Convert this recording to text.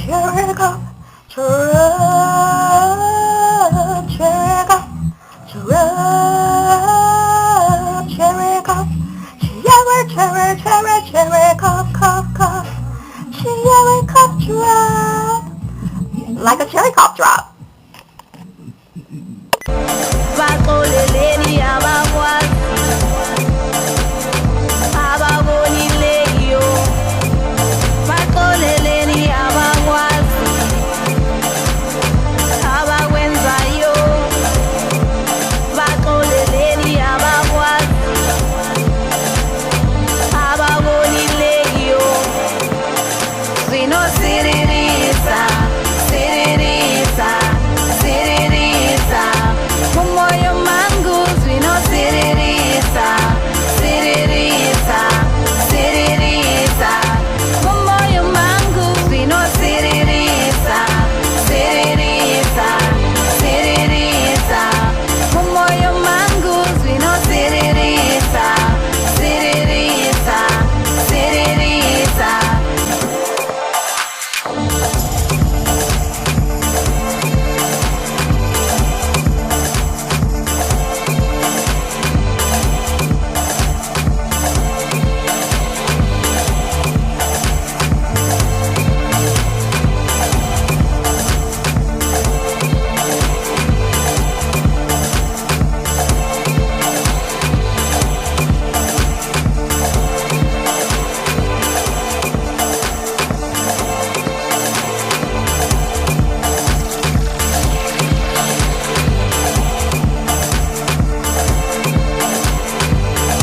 cherry cough, drop, cherry cough, drop, cherry cough, cherry cough, cough, cough, cherry cough drop, like a cherry cough drop.